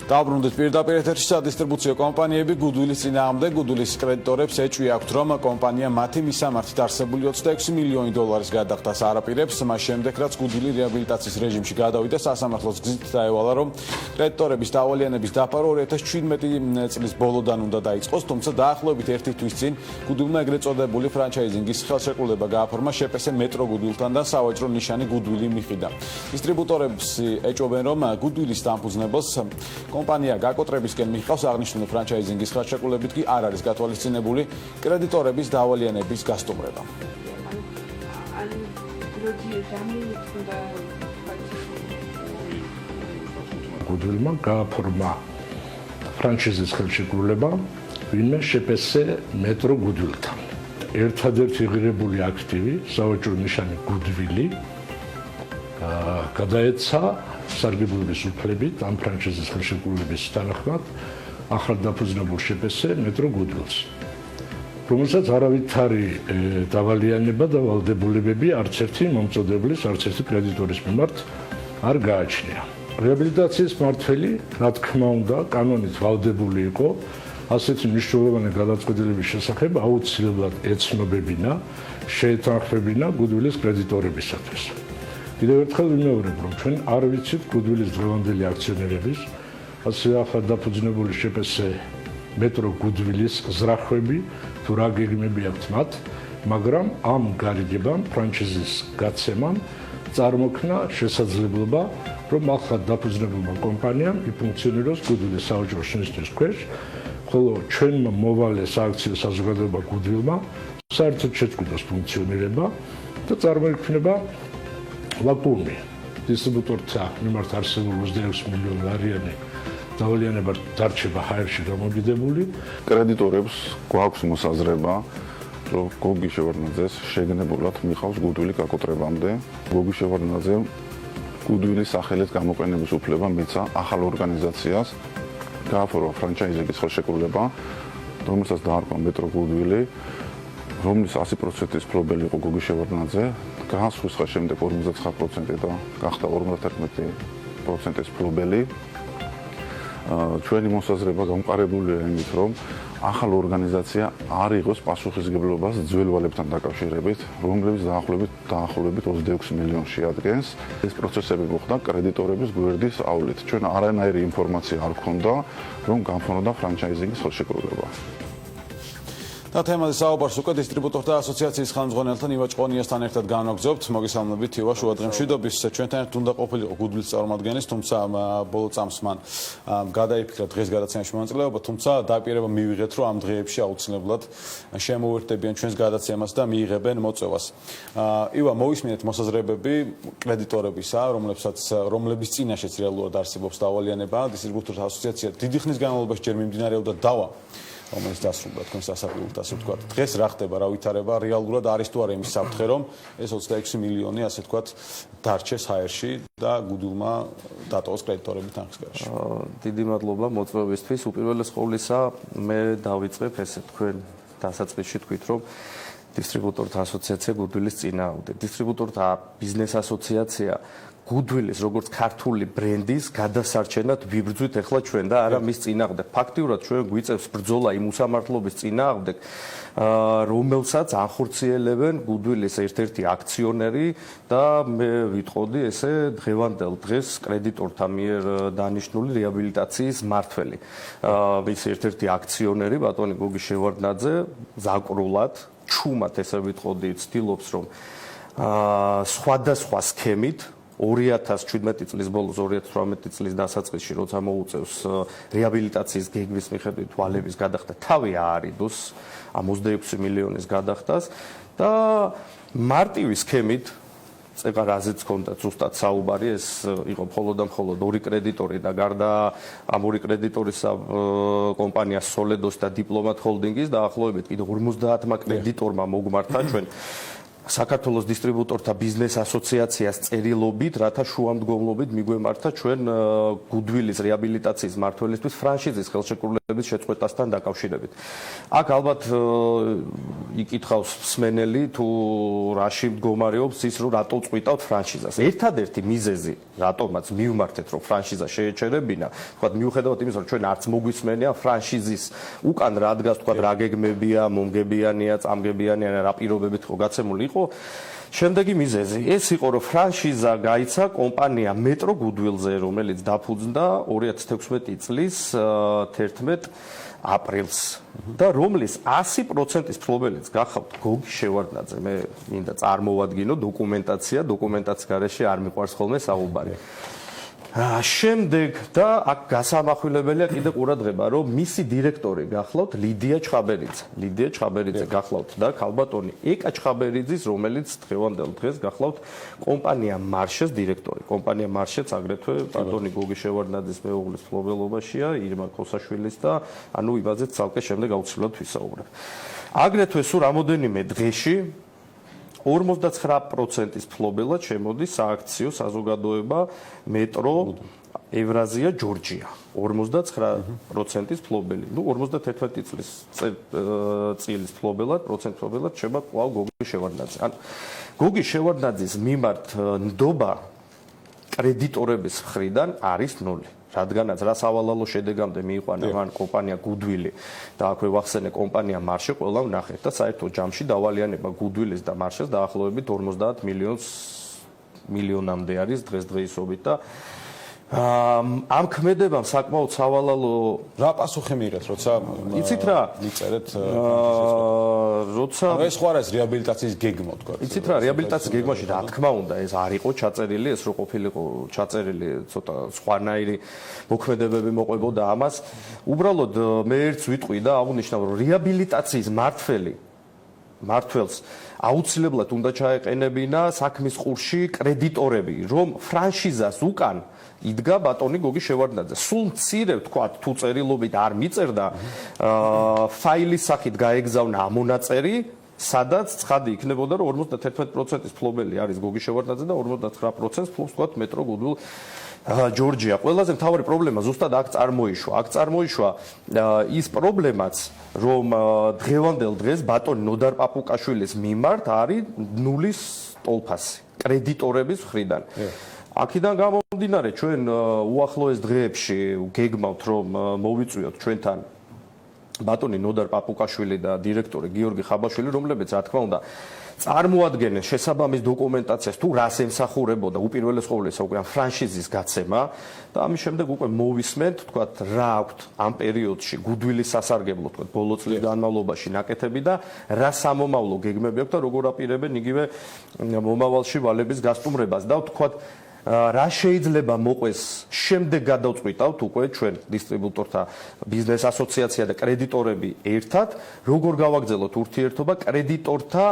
Დაბრუნდით პირდაპირ ეთერში სადისტრიბუციო კომპანიები გუდვილის წინააღმდეგ გუდვილის კრედიტორებს ეჭვი აქვთ, რომ კომპანია მათი მისამართით არსებული 26 მილიონი დოლარის გადახდას არაპირებს, მას შემდეგ რაც გუდვილი რეაბილიტაციის რეჟიმში გადავიდა, სასამართლოს გზით დაევალა, რომ კრედიტორების დავალიანების დაფარო 2017 წლის ბოლოდან უნდა დაიწყოს, თუმცა დაახლოებით ერთი თვის წინ გუდვილმა ეგრეთ წოდებული ფრანჩაიზინგის ხელშეკრულება გააფორმა შეპესე მეტრო გუდვილთან და სავაჭრო ნიშანი გუდვილი მიხიდა. დისტრიბუტორებს ეჭვობენ, რომ გუდვილის დამფუძნებელს კომპანია გაკოტრებისკენ მიჰყავს აღნიშნული ფრანჩაიზინგის ხელშეკრულებით კი არ არის გათვალისწინებული კრედიტორების დავალიანების გასტუმრება. გუდვილმა გააფორმა ფრანჩიზის ხელშეკრულება, ვინმე შეპესე მეტრო გუდვილთან. ერთადერთი ღირებული აქტივი, სავაჭრო ნიშანი გუდვილი, გადაეცა სარგებლობის უფლებით ამ ფრანჩიზის ხელშეკრულების თანახმად ახალ დაფუძნებულ შეპესე მეტრო გუდვილს, რომელსაც არავითარი დავალიანება და ვალდებულებები არც ერთი მომწოდებლის, არც ერთი კრედიტორის მიმართ არ გააჩნია. რეაბილიტაციის მმართველი, რა თქმა უნდა, კანონით ვალდებული იყო ასეთი მნიშვნელოვანი გადაწყვეტილების შესახებ აუცილებლად ეცნობებინა, შეეთანხმებინა გუდვილის კრედიტორებისათვის. კიდევ ერთხელ ვიმეორებ, რომ ჩვენ არ ვიცით გუდვილის დღევანდელი აქციონერების, ასევე ახალ დაფუძნებული შეპესე მეტრო გუდვილის ზრახვები თუ რა გეგმები აქვთ მათ, მაგრამ ამ გარიგებამ, ფრანჩიზის გაცემამ წარმოქმნა შესაძლებლობა, რომ ახალ დაფუძნებულმა კომპანიამ იფუნქციონიროს გუდვილის სავაჭრო შენობის ქვეშ, ხოლო ჩვენმა მოვალე სააქციო საზოგადოება გუდვილმა საერთოდ შეწყვიტოს ფუნქციონირება და წარმოიქმნება ვაკუუმი. დისტრიბუტორთა მიმართ არსებული 26 მილიონი ლარიანი დავალიანება დარჩება ჰაერში დამოკიდებული. კრედიტორებს გვაქვს მოსაზრება, რომ გოგი შევარდნაძეს შეგნებულად მიყავს გუდვილი გაკოტრებამდე. გოგი შევარდნაძემ გუდვილის სახელით გამოყენების უფლება მისცა ახალ ორგანიზაციას, გააფორმა ფრანჩაიზინგის ხელშეკრულება, რომელსაც დაარქვა მეტრო გუდვილი, რომლის 100%-ის მფლობელი იყო გოგი შევარდნაძე, განსხვავდა შემდეგ 59% და გახდა 51%-ის მფლობელი. ჩვენი მოსაზრება გამყარებულია იმით, რომ ახალ ორგანიზაცია არ იყოს პასუხისმგებლობას ძველ ვალებთან დაკავშირებით, რომლებიც დაახლოებით 26 მილიონს შეადგენს. ეს პროცესები მოხდა კრედიტორების გვერდისავლით. ჩვენ არანაირი ინფორმაცია არ გვქონდა, რომ განხორციელდა ფრანჩაიზინგის ხელშეკრულება. და თემაზე საუბარს უკვე დისტრიბუტორთა ასოციაციის ხელმძღვანელთან ივა ჭყონიასთან ერთად განვაგრძობთ. მოგესალმებით ივა, შუადღე მშვიდობის. ჩვენთან ერთად უნდა ყოფილიყო გუდვილის წარმომადგენლის, თუმცა ბოლო წამს მან გადაიფიქრა დღეს გადაცემაში მონაწილეობა, თუმცა დაპირება მივიღეთ, რომ ამ დღეებში აუცილებლად შემოუერთდებიან ჩვენს გადაცემას და მიიღებენ მოწვევას. ივა, მოვისმინეთ მოსაზრებები კრედიტორებისა, რომლების წინაშეც რეალურად არსებობს დავალიანება. დისტრიბუტორთა ასოციაცია დიდი ხნის განმავლობაში ჯერ მიმდინარეობდა დავა, რომელიც დასრულდა თქვენს სასარგებლოდ, ასე ვთქვათ. დღეს რა ხდება, რა ვითარება, რეალურად არის თუ არა იმის საფრთხე, რომ ეს 26 მილიონი, ასე ვთქვათ, დარჩეს ჰაერში და გუდვილმა დატოვოს კრედიტორები თანხისგანში. დიდი მადლობა მოწვევისთვის. უპირველეს ყოვლისა, მე დავიწყებ ესე თქვენ დასაწყისში თქვით, რომ დისტრიბუტორთა ასოციაცია გუდვილის წინააღმდეგ. დისტრიბუტორთა ბიზნეს ასოციაცია გუდვილის როგორც ქართული ბრენდის გადასარჩენად ვიბრძვით ახლა ჩვენ და არა მის წინააღმდეგ. ფაქტიურად ჩვენ გვიწევს ბრძოლა იმ უსამართლობის წინააღმდეგ, რომელსაც ახორციელებენ გუდვილის ერთ-ერთი აქციონერი და მე ვიტყოდი ესე დღევანდელ დღეს კრედიტორთა მიერ დანიშნული რეაბილიტაციის მმართველი. მის ერთ-ერთი აქციონერი ბატონი გოგი შევარდნაძე ზაკრულად, ჩუმად ესე ვიტყოდი, ცდილობს რომ სხვადასხვა სქემით 2017 წლის ბოლოს 2018 წლის დასაწყისში როცა მოუწევს რეაბილიტაციის გეგმის მიხედვით ვალების გადახდა თავი აარიდოს ამ 26 მილიონის გადახდას და მარტივი სქემით წეგა რაზეც ჰქონდა ზუსტად საუბარი, ეს იყო მხოლოდ და მხოლოდ ორი კრედიტორი და გარდა ამ ორი კრედიტორისა კომპანია Soledos და Diplomat Holdings-ის დაახლოებით კიდე 50-მა კრედიტორმა მოგმართა ჩვენ საქართველოს დისტრიბუტორთა ბიზნეს ასოციაციას წერილობით, რათა შუამდგომლობით მიგვემართა ჩვენ გუდვილის რეაბილიტაციის მმართველისთვის ფრანშიზის ხელშეკრულების შეწყვეტასთან დაკავშირებით. აქ ალბათ იკითხავს მსმენელი თუ რაში მდგომარეობს ის, რომ რატო წყვიტავთ ფრანშიზას. ერთადერთი მიზეზი, რატომაც მივმართეთ, რომ ფრანშიზა შეეჩერებინა, თქვა მიუხედავად იმისა, რომ ჩვენ არც მოგვისმენია ფრანშიზის უკან რა დგას, თქვა რა გეგმებია, მომგებიანია, წამგებიანია, რა პირობებით ხო გაცემული იყო. შემდეგი მიზეზი ეს იყო, რომ ფრანშიზა გაიცა კომპანია მეტრო გუდვილზე, რომელიც დაფუძნდა 2016 წლის 11 აპრილს და რომლის 100%-ის მფლობელიც გახავთ გოგი შევარდნაძე. მე მინდა წარმოვადგინო დოკუმენტაციის გარეშე არ მიყვარს ხოლმე საუბარი. შემდეგ და აქ გასამახვილებელია კიდე ყურადღება, რომ მისი დირექტორი გახლავთ ლიდია ჩხაბერიძე გახლავთ და ქალბატონი ეკა ჩხაბერიძის, რომელიც დღევანდელ დღეს გახლავთ კომპანია მარშეს დირექტორი. კომპანია მარშეც აგრეთვე ბატონი გოგი შევარდნაძის მეუღლის მფლობელობაშია, ირმა ქოსაშვილის და ანუ იმაზე ცალკე შემდეგ აუცილებლად ვისაუბრებ. აგრეთვე სულ რამოდენიმე დღეში 59%-ის მფლობელად შემოდის სააქციო საზოგადოება მეტრო ევრაზია ჯორჯია. 59%-ის მფლობელი. 51 წლის მფლობელად შევა კვლავ გოგი შევარდნაძე. ან გოგი შევარდნაძის მიმართ ნდობა კრედიტორების მხრიდან არის 0. რადგანაც რა სავალალო შედეგამდე მიიყვანა მან კომპანია გუდვილი და აქვე ვახსენე კომპანია მარშე ყველა ვნახეთ და საერთო ჯამში დავალიანება გუდვილის და მარშეს დაახლოებით 50 მილიონამდე არის დღესდღეობით და ამ ქმედებამ საკმაოდ სავალალო რა პასუხი მიიღეთ, როცა იცით რა მიწერეთ როცა ეს ხო არის რეაბილიტაციის გეგმა თქვა. იცით რა რეაბილიტაციის გეგმაში რა თქმა უნდა ეს არ იყო ჩაწერილი, ეს რო ყოფილიყო ჩაწერილი ცოტა სხვანაირი მოქმედებები მოყვებოდა ამას. უბრალოდ მე ერთს ვიტყვი და აღნიშნავ, რომ რეაბილიტაციის მართველს აუცილებლად უნდა ჩაეყენებინა საქმის ყურში კრედიტორები, რომ ფრანშიზას უკან იდგა ბატონი გოგი შევარდნაძე. სულ მცირე თქვა თუ წერილობით არ მიწერდა ფაილის სახით გაეგზავნა ამონაწერი, სადაც ცხადი იქნებოდა, რომ 51%-ის მფლობელი არის გოგი შევარდნაძე და 59%-ს ფლობს თქვა მეტრო გუდვილ ჯორჯია. ყველაზე მთავარი პრობლემა ზუსტად აქ წარმოიშვა ის პრობლემაც, რომ დღევანდელ დღეს ბატონი ნოდარ პაპუკაშვილის მიმართ არის ნულის ტოლფასი კრედიტორების მხრიდან. აქედან გამომდინარე ჩვენ უახლოეს დღეებში გეგმავთ, რომ მოვიწვიოთ ჩვენთან ბატონი ნოდარ პაპუკაშვილი და დირექტორი გიორგი ხაბაშვილი, რომლებიც რა თქმა უნდა წარმოადგენენ შესაბამის დოკუმენტაციას თუ რას ემსახურებოდა უპირველეს ყოვლისა უკვე ფრანშიზის გაცემა და ამის შემდეგ უკვე მოვისმენთ თქვათ რა აქვთ ამ პერიოდში გუდვილის სასარგებლო თქვათ ბოლო წლის განმავლობაში ნაკეთები და რა სამომავლო გეგმები აქვს და როგორ აპირებენ იგივე მომავალში ვალების გასტუმრებას და თქვათ რა შეიძლება მოყვეს შემდეგ გადავწყვიტავთ უკვე ჩვენ დისტრიბუტორთა ბიზნეს ასოციაცია და კრედიტორები ერთად როგორ გავაგრძელოთ ურთიერთობა კრედიტორთა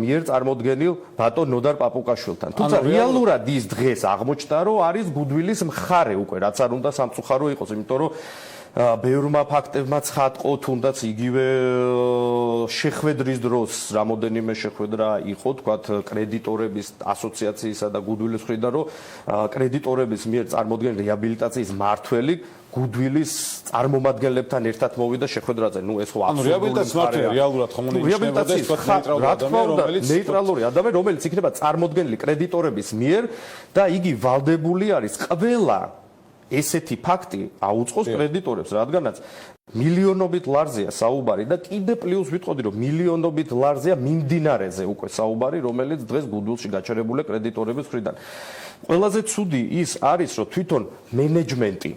მიერ წარმოდგენილ ბატონ ნოდარ პაპუკაშვილთან. თუმცა რეალურად ის დღეს აღმოჩნდა რომ არის გუდვილის მხარე უკვე რაც არ უნდა სამწუხარო იყოს, იმიტომ რომ ბევრმა ფაქტებმა ცხადყო, თუნდაც იგივე შეხვედრის დროს რამოდენიმე შეხვედრა იყო, თქვათ კრედიტორების ასოციაციისა და გუდვილის მხრიდან, რომ კრედიტორების მიერ წარმოდგენილი რეაბილიტაციის მმართველი გუდვილის წარმომადგენლებთან ერთად მოვიდა შეხვედრაზე. ნუ ეს ხო აბსოლუტური რეაბილიტაციის მმართველი რეალურად ხომ უნდა ინიშნებოდეს ნეიტრალური ადამიანი, რომელიც იქნება წარმოდგენილი კრედიტორების მიერ და იგი ვალდებული არის ყველა ესეთი ფაქტი აუწყოს კრედიტორებს, რადგანაც მილიონობით ლარზეა საუბარი და კიდე პლუს ვიტყოდი, რომ მილიონობით ლარზეა მიმდინარეზე უკვე საუბარი, რომელიც დღეს გუდვილში გაჩერებულია კრედიტორების მხრიდან. ყველაზე ცუდი ის არის, რომ თვითონ მენეჯმენტი,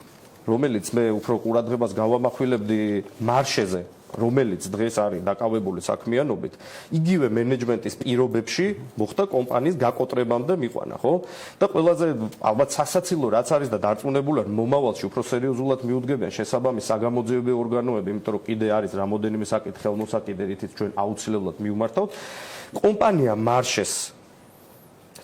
რომელიც მე უფრო ყურადღებას გავამახვილებდი მარშეზე, რომელიც დღეს არის დაკავებული საქმიანობით, იგივე მენეჯმენტის პირობებში მოხდა კომპანიის გაკოტრებამდე მიყვანა, ხო? და ყველაზე ალბათ სასაცილო რაც არის და დარწმუნებული ვარ, მომავალში უფრო სერიოზულად მიუდგებიან შესაბამის საგამოძიებო ორგანოები, იმიტომ რომ კიდე არის რამოდენიმე საკითხი ხელმოსაკიდე, რითიც ჩვენ აუცილებლად მივმართავთ. კომპანია მარშეს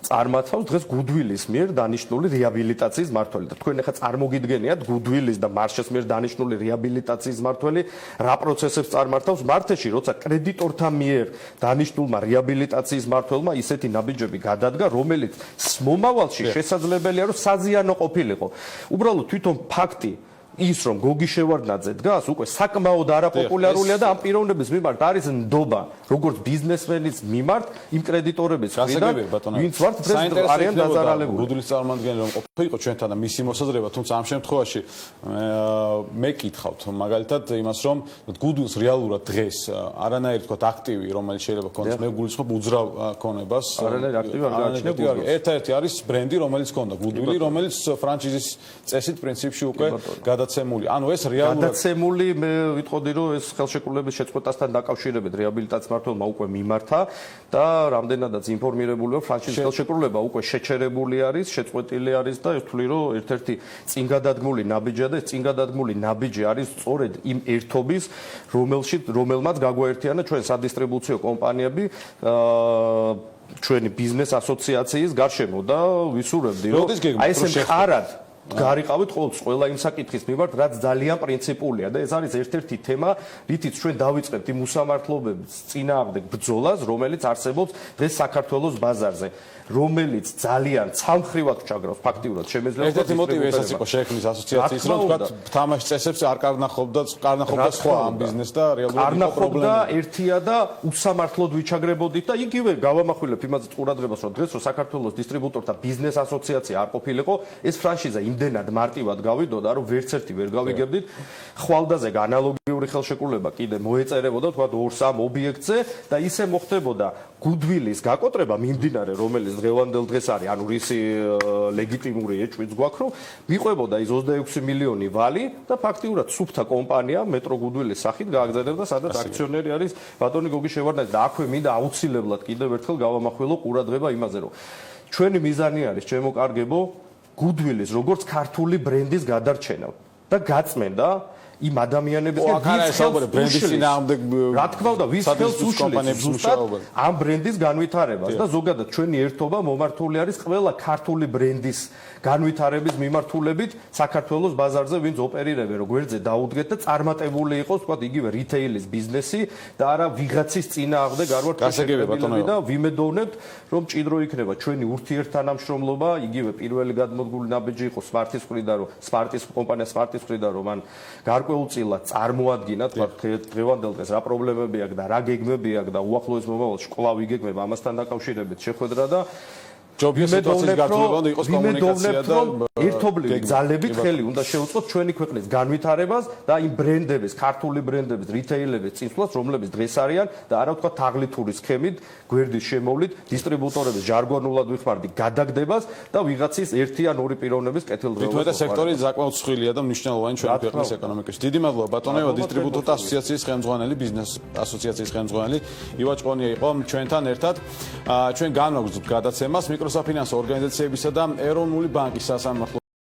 წარმართავს დღეს გუდვილის მიერ დანიშნული რეაბილიტაციის მმართველი და თქვენ ახლა წარმოგიდგენიათ გუდვილის და მარშეს მიერ დანიშნული რეაბილიტაციის მმართველი რა პროცესებს წარმართავს მართეში, როცა კრედიტორთა მიერ დანიშნულმა რეაბილიტაციის მმართველმა ისეთი ნაბიჯები გადადგა, რომელიც მომავალში შესაძლებელია რომ საზიანო ყოფილიყო. უბრალოდ თვითონ ფაქტი ის რომ გოგი შევარდნაძე დგას უკვე საკმაოდ არაპოპულარულია და ამ პიროვნების მიმართ არის ნდობა როგორც ბიზნესმენის მიმართ იმ კრედიტორების მხრიდან ვინც ვართ დღეს არიან დაზარალებული. გუდვილის წარმომადგენელი რომ ყოფილიყო ჩვენთან და მისი მოსაზრება, თუმცა ამ შემთხვევაში მე კითხავთ მაგალითად იმას რომ გუდვილს რეალურად დღეს არანაირი თქვა აქტივი რომელიც შეიძლება ქონდეს მე გულისხმობ უძრავ ქონებას არანაირი აქტივი არ გააჩნია გუდვილს. ერთ-ერთი არის ბრენდი რომელიც ქონდა გუდვილი რომელიც ფრანჩიზის წესით პრინციპში უკვე გადაცემული. ანუ ეს რეალურად გადაცემული მე ვიტყოდი რომ ეს ხელშეკრულების შეწყვეტასთან დაკავშირებით რეაბილიტაციის მმართველმა უკვე მიმართა და რამდენადაც ინფორმირებული ვარ ფრანჩიზის ხელშეკრულება უკვე შეჩერებული არის, შეწყვეტილი არის და ვთვლი რომ ერთ-ერთი წინგადადგმული ნაბიჯია და ეს წინგადადგმული ნაბიჯი არის სწორედ იმ ერთობის რომელმაც გაგვაერთიანა ჩვენ სადისტრიბუციო კომპანიები ჩვენი ბიზნეს ასოციაციის გარშემო და ვისურვებდი რომ აი ეს მხარად გარიყავით ყოველთვის ყველა იმ საკითხის მიმართ, რაც ძალიან პრინციპულია და ეს არის ერთ-ერთი თემა, რითიც ჩვენ დავიწყებთ იმ უსამართლობების წინააღმდეგ ბრძოლას, რომელიც არსებობს დღეს საქართველოს ბაზარზე, რომელიც ძალიან ცალმხრივად ჩაგრავს ფაქტიურად შემეძლება. ერთ-ერთი მოტივი ესაც იყო შექმნის ასოციაციის, რომ თქვა თამაშ წესებს არ კარნახობდა სხვა ამ ბიზნესს და რეალურად იყო პრობლემა. ერთია და უსამართლოდ ვიჩაგრებოდით და იგივე გავამახვილებ იმაზე ყურადღებას, რომ დღეს რომ საქართველოს დისტრიბუტორთა ბიზნეს ასოციაცია არ ყოფილიყო, ეს ფრანშიზა იმდენად მარტივად გავიდოდა, რომ ვერც ერთი ვერ გავიგებდით. ხვალდაზე ანალოგიური ხელშეკრულება კიდე მოეწერებოდა თქვა 2-3 ობიექტზე და ისე მოხდებოდა გუდვილის გაკოტრება მიმდინარე, რომელიც დღევანდელ დღეს არის, ანუ რისი ლეგიტიმური ეჭვიც გვაქვს, რომ მიყვებოდა ის 26 მილიონი ვალი და ფაქტიურად სუფთა კომპანია მეტრო გუდვილის სახით გააგზავნებდა, სადაც აქციონერი არის ბატონი გოგი შევარდნაძე და აქვე მინდა აუცილებლად კიდევ ერთხელ გავამახვილო ყურადღება იმაზე, რომ ჩვენი მიზანი არის ჩემო კარგებო გუდვილის როგორც ქართული ბრენდის გადარჩენა და გაწმენდა იმ ადამიანებისგან რა თქმა უნდა ვის ხელს უშლის ზუსტად ამ ბრენდის განვითარებას და ზოგადად ჩვენი ერთობა მომართული არის ყველა ქართული ბრენდის განვითარების მიმართულებით საქართველოს ბაზარზე ვინც ოპერირებენ რომ გვერდზე დაუდგეთ და წარმატებული იყოს თქვა იგივე რიტეილის ბიზნესი და არა ვიღაცის წინააღმდეგ არ ვართ შეგვიძლია და ვიმედოვნებთ რომ ჭიდრო იქნება ჩვენი ურთიერთთანამშრომლობა იგივე პირველი გადმოდგული ნაბიჯი იყო სპარტის მხრიდან რომ სპარტის კომპანია სპარტის მხრიდან რომ მან გარკვეულწილად წარმოადგინა თქვა დღევანდელ დღეს რა პრობლემები აქვს და რა გეგმები აქვს და უახლოეს მომავალში კვლავ იგეგმება ამასთან დაკავშირებით შეხვედრა და ჯობია სიტუაციის გართულება უნდა იყოს კომუნიკაცია და ერთობლივი ძალებით ხელი უნდა შეუწყოთ ჩვენი ქვეყნის განვითარებას და იმ ბრენდების, ქართული ბრენდების, რიტეილების წინსვლას, რომლებიც დღეს არიან და არა ვთქვა თაღლითური სქემით, გვერდის შემოვლით, დისტრიბუტორების ჟარგონულად ვიხმარდი გადაგდებას და ვიღაცის ერთი ან ორი პიროვნების კეთილდღეობას. თუმცა სექტორი საკმაოდ მსხვილია და მნიშვნელოვანი ჩვენი ქვეყნის ეკონომიკაში. დიდი მადლობა ბატონევა დისტრიბუტორთა ასოციაციის ხელმძღვანელი, ბიზნეს ასოციაციის ხელმძღვანელი ივა ჭყონია იყო ჩვენთან ერთად. ჩვენ განვაგრძობთ გადაცემას მიკროსაფინანსო ორგანიზაციებისა და ეროვნული ბანკის სასამართლო